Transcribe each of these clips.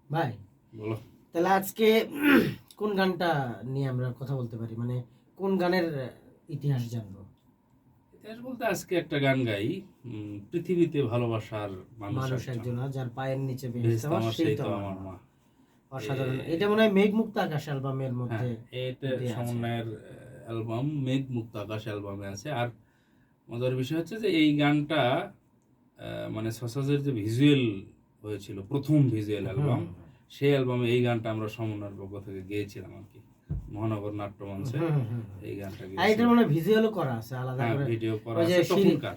ভাই বলো। তাহলে আজকে কোন গানটা নিয়ে আমরা কথা বলতে পারি, মানে কোন গানের ইতিহাস জানবো? ইতিহাস বলতে আজকে একটা গান গাই, পৃথিবীতে ভালোবাসার মানুষ মানুষ একজন, একজন, যার পায়ের নিচে বেহেশত বেহেশত আমার, আমার সেই সেই তো তো আমার আমার মা। মা। অসাধারণ। এ- এটা মনে হয় মেঘমুক্ত আকাশ অ্যালবামের হ্যাঁ, মধ্যে এটা দেয়া আছে। সমন্বয়ের অ্যালবাম মেঘ মুক্ত আকাশ অ্যালবামে আছে। আর মজার বিষয় হচ্ছে যে এই গানটা মানে সসাজের যে ভিজুয়াল হয়েছিল, প্রথম ভিজুয়াল হুম অ্যালবাম, সেই অ্যালবামে এই গানটা আমরা সমন্বয়ের পক্ষ থেকে গেয়েছিলাম আর কি, মহানগর নাট্যমঞ্চে হুম হুম হুম। এই গানটা আর এটার গেয়েছিলাম। মানে ভিজুয়ালও করা আছে আলাদা হ্যাঁ, করে। ভিডিও করা ওই যে আছে সিঁড়ি, তখনকার।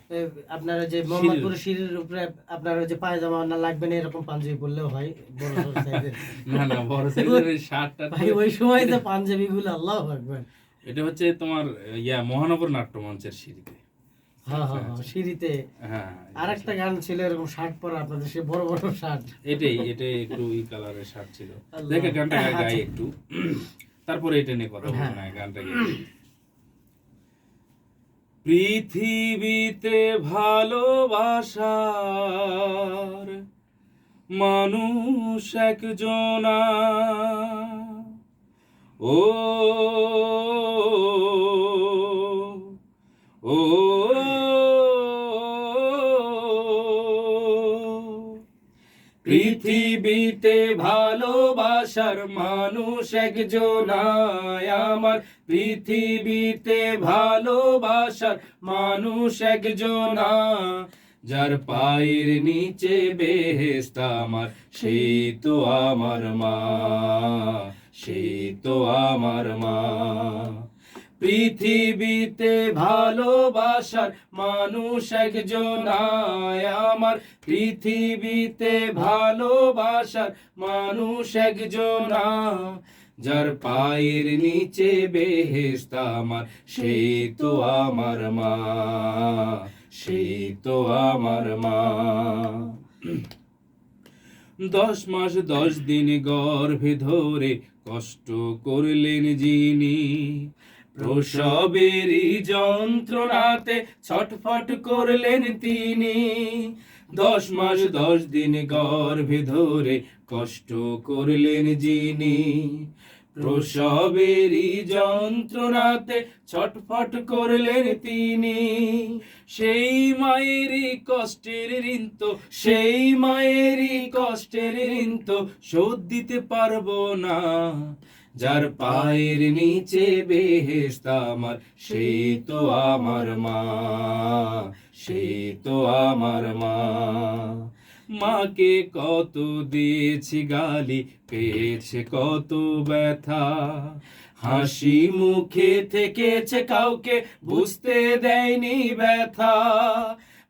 আপনার ওই যে সিঁড়ির মোহাম্মদপুরের সিঁড়ির উপরে আপনার ওই যে পায়জামা না লাগবে না এরকম পাঞ্জাবি পরলেও হয়, বড় সড় সাইজের। না না, বড় সাইজের ওই শার্টটা তো। ভাই ওই সময় এটা যে পাঞ্জাবি গুলো, আল্লাহু আকবার। এটা হচ্ছে তোমার মহানগর নাট্যমঞ্চের সিঁড়িতে। হ্যাঁ আচ্ছা হ্যাঁ হ্যাঁ, আচ্ছা। সিঁড়িতে। হ্যাঁ, আর একটা গান ছিল এরকম শার্ট পরা, আপনাদের সে বড় বড় শার্ট। এটাই একটু কালারের শার্ট ছিল। আল্লাহ। দেখে গানটা গাই আচ্ছা। একটু, তারপরে এটা নিয়ে কথা বলবো হ্যাঁ। না, গানটা গিয়ে। পৃথিবীতে ভালোবাসার মানুষ একজনা, ও ও পৃথিবীতে ভালোবাসার মানুষ একজনায় আমার, পৃথিবীতে ভালোবাসার মানুষ একজনা, যার পায়ের নিচে বেহেশত আমার, সেই তো আমার মা, সেই তো আমার মা। পৃথিবীতে ভালোবাসার মানুষ একজনায় আমার, পৃথিবীতে ভালোবাসার মানুষ একজনা, যার পায়ের নিচে বেহেশত আমার, সেই তো আমার মা, সেই তো আমার মা। 10 মাস 10 দিন গর্ভে ধরে কষ্ট করলেন যিনি, প্রসবেরই যন্ত্রণাতে ছটফট করলেন তিনি। 10 মাস 10 দিন গর্ভে ধরে কষ্ট করলেন যিনি, প্রসবেরই যন্ত্রণাতে ছটফট করলেন তিনি। সেই মায়েরই কষ্টের ঋণ তো, সেই মায়েরই কষ্টের ঋণ তো শোধ দিতে পারবো না, যার পায়ের নিচে বেহেশত আমার, সেই তো আমার মা, সেই তো আমার মা। মাকে কত দিয়েছি গালি, পেয়েছে কত ব্যথা, হাসি মুখে থেকেছে কাউকে বুঝতে দেয়নি ব্যথা।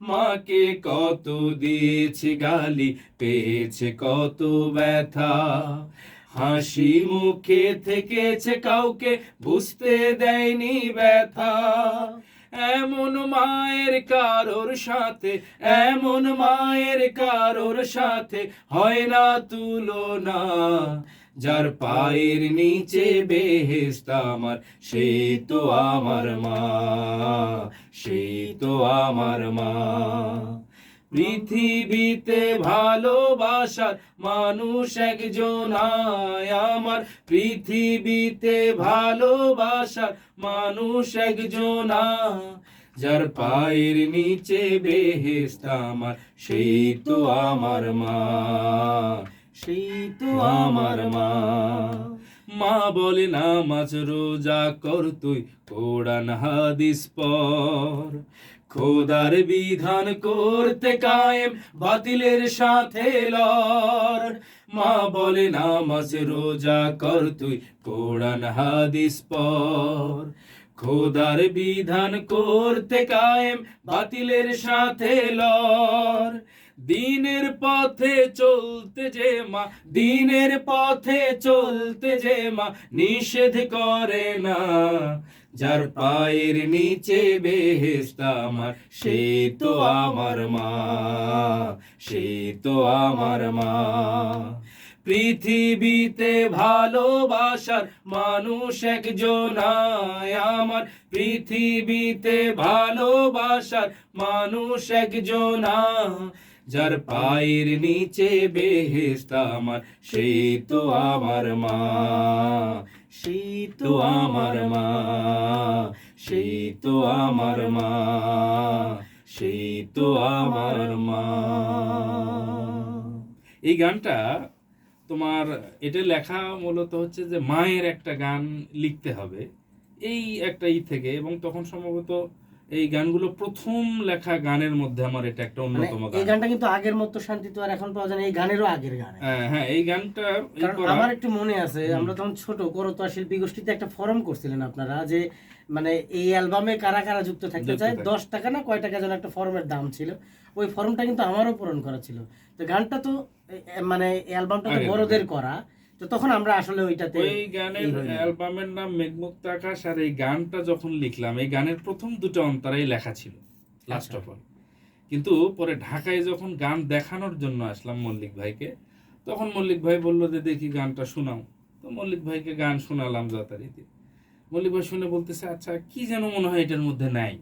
মাকে কত দিয়েছি গালি, পেয়েছে কত ব্যথা, হাসি মুখে থেকেছে কাউকে বুঝতে দেয়নি ব্যথা। এমন মায়ের কারোর সাথে, এমন মায়ের কারোর সাথে হয় না তুলনা, যার পায়ের নিচে বেহেশত আমার, সেই তো আমার মা, সেই তো আমার মা। পৃথিবীতে ভালোবাসার মানুষ একজনায় আমার, পৃথিবীতে ভালোবাসার মানুষ একজনা, যার পায়ের নিচে বেহেশত আমার, সেই তো আমার মা, সেই তো আমার মা। মা বলে নামাজ রোজা কর তুই, কোরআন হাদিস পড়, খোদার বিধান করতে কায়েম, বাতিলের সাথে লড়। মা বলে নামাজ রোজা কর তুই, কোরআন হাদিস পড়, খোদার বিধান করতে কায়েম, বাতিলের সাথে লড়। দিনের পথে চলতে যে মা, দিনের পথে চলতে যে মা নিষেধ করে না, যার পায়ের নিচে বেহেশত আমার, সেই তো আমার মা, সেই তো আমার মা। পৃথিবীতে ভালোবাসার মানুষ একজনায় আমার, পৃথিবীতে ভালোবাসার মানুষ একজনা, যার পায়ের নিচে বেহেশত আমার, সেই তো আমার মা, সেই তো আমার মা, সেই তো আমার মা, সেই তো আমার মা। এই গানটা তোমার, এটা লেখা মূলত হচ্ছে যে মায়ের একটা গান লিখতে হবে, এই একটা থেকে, এবং তখন সম্ভবত এই গানগুলো প্রথম লেখা গানের মধ্যে আমার এটা একটা মানে অন্যতম এই গান। গানটা কিন্তু আগের মতো শান্তি তো আর এখন পাওয়া যায় না, এই গানেরও আগের গান। হ্যাঁ, এই গানটা কারণ আমার একটু মনে আছে, আমরা তখন ছোট করতোয়া শিল্পী গোষ্ঠীতে একটা ফরম করছিলেন আপনারা, যে মানে এই অ্যালবামে কারা কারা যুক্ত থাকতে চায়, 10 টাকা না কয় টাকা যেন একটা ফর্মের দাম ছিল, ওই ফর্মটা কিন্তু আমারও পূরণ করা ছিল। তো গানটা তো মানে অ্যালবামটা তো বড়দের করা, তো তখন আমরা আসলে ওইটাতে ওই গানের অ্যালবামের নাম মেঘমুক্ত আকাশ, আর এই গানটা যখন লিখলাম, এই গানের প্রথম দুটো অন্তরাই লেখা ছিল লাস্ট অফ অল। কিন্তু পরে ঢাকায় যখন গান দেখানোর জন্য আসলাম মল্লিক ভাইকে, তখন মল্লিক ভাই বললো যে দেখি গানটা শোনাও। তো মল্লিক ভাইকে গান শোনালাম যথারীতি। মল্লিক ভাই শুনে বলতেছে, আচ্ছা কি যেন মনে হয় এটার মধ্যে নাই,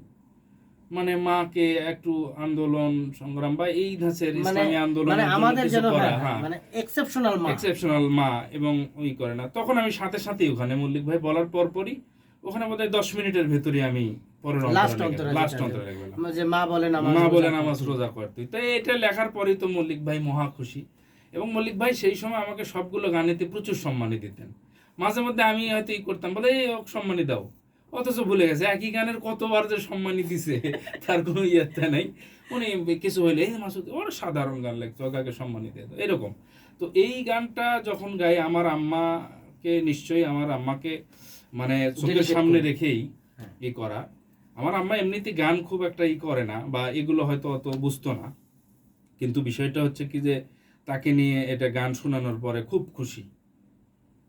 মানে মাকে একটু আন্দোলন সংগ্রাম বা এই ধাঁচের ইসলামী আন্দোলন, মানে আমাদের যেন হ্যাঁ মানে এক্সেপশনাল মা এবং ওই করে না। তখন আমি সাথে সাথে ওখানে মল্লিক ভাই বলার পরই ওখানে বোধহয় 10 মিনিটের ভেতরই আমি পরের লাস্ট অন্তরে গেলাম, যে মা বলে নামাজ রোজা কর তুই। তাই এটা লেখার পরেই তো মল্লিক ভাই মহা খুশি, এবং মল্লিক ভাই সেই সময় আমাকে সবগুলো গানেতে প্রচুর সম্মানী দিতেন। মাঝে মধ্যে আমি হয়তো করতাম, বলে এই সম্মানী দাও, অথচ ভুলে গেছে একই গানের কতবার যে সম্মানী দিছে তার কোনো ইয়েতে নেই। উনি কিছু হইলে এই মাসুদ ওর সাধারণ গান লাগতো, ওকে সম্মানী দিয়ে দাও, এরকম। তো এই গানটা যখন গাই, আমার আম্মাকে নিশ্চয়ই, আমার আম্মাকে মানে চোখের সামনে রেখেই ই করা। আমার আম্মা এমনিতে গান খুব একটা করে না, বা এগুলো হয়তো অত বুঝতো না, কিন্তু বিষয়টা হচ্ছে কি যে তাকে নিয়ে এটা গান শোনানোর পরে খুব খুশি।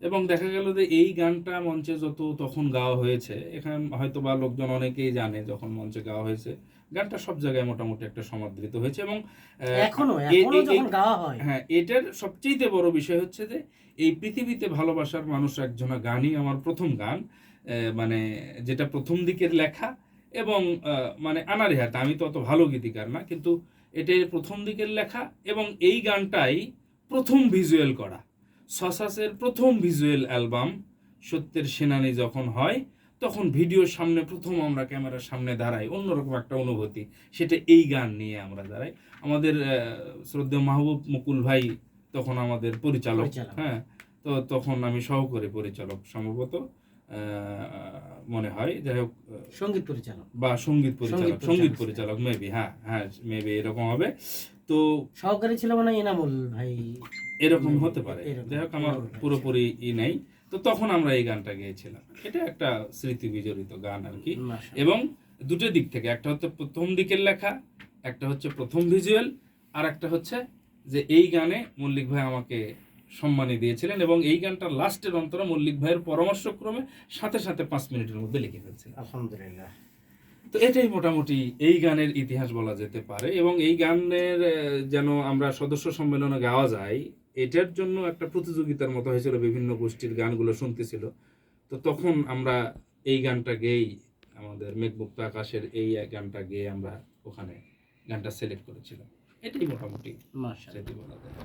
এবং দেখা গেল যে এই গানটা মঞ্চে যত তখন গাওয়া হয়েছে, এখানে হয়তো বা লোকজন অনেকেই জানে যখন মঞ্চে গাওয়া হয়েছে, গানটা সব জায়গায় মোটামুটি একটা সমাদৃত হয়েছে। এবং এখনো যখন গাওয়া হয়, হ্যাঁ, এটার সবচেয়ে বড় বিষয় হচ্ছে যে এই পৃথিবীতে ভালোবাসার মানুষ একজনা গানই আমার প্রথম গান, মানে যেটা প্রথম দিকের লেখা, এবং মানে আনারে হাতে, আমি তো অত ভালো গীতিকার না, কিন্তু এটাই প্রথম দিকের লেখা, এবং এই গানটাই প্রথম ভিজুয়াল করা। সসাসের প্রথম ভিজুয়াল অ্যালবাম সত্যের সেনানী যখন হয়, তখন ভিডিওর সামনে প্রথম আমরা ক্যামেরার সামনে দাঁড়াই, অন্যরকম একটা অনুভূতি, সেটা এই গান নিয়ে আমরা দাঁড়াই। আমাদের শ্রদ্ধেয় মাহবুব মুকুল ভাই তখন আমাদের পরিচালক, হ্যাঁ, তো তখন আমি সহকারী পরিচালক সম্ভবত, মনে হয়, যাই হোক, সঙ্গীত পরিচালক মেবি, হ্যাঁ মেবি এরকম হবে। তো সহকারী ছিল মানে এনামুল ভাই, এরকম হতে পারে, যাই হোক আমার পুরোপুরি নেই। তো তখন আমরা এই গানটা গেয়েছিলাম, এটা একটা স্মৃতি বিজড়িত গান আর কি। এবং দুটো দিক থেকে, একটা হচ্ছে প্রথম দিকের লেখা, একটা হচ্ছে প্রথম ভিজুয়াল, আর একটা হচ্ছে যে এই গানে মল্লিক ভাই আমাকে সম্মানী দিয়েছিলেন, এবং এই গানটা লাস্টের অন্তরে মল্লিক ভাইয়ের পরামর্শক্রমে সাথে সাথে 5 মিনিটের মধ্যে লিখে ফেলছিলেন। আলহামদুলিল্লাহ। তো এটাই মোটামুটি এই গানের ইতিহাস বলা যেতে পারে। এবং এই গানের যেন আমরা সদস্য সম্মেলনে গাওয়া যায়, এটার জন্য একটা প্রতিযোগিতার মতো হয়েছিল, বিভিন্ন গোষ্ঠীর গানগুলো শুনতেছিল। তো তখন আমরা এই গানটা গেয়েই, আমাদের মেঘমুক্ত আকাশের এই গানটা গেয়ে আমরা ওখানে গানটা সিলেক্ট করেছিলাম। এটাই মোটামুটি সেটি বলা যায়।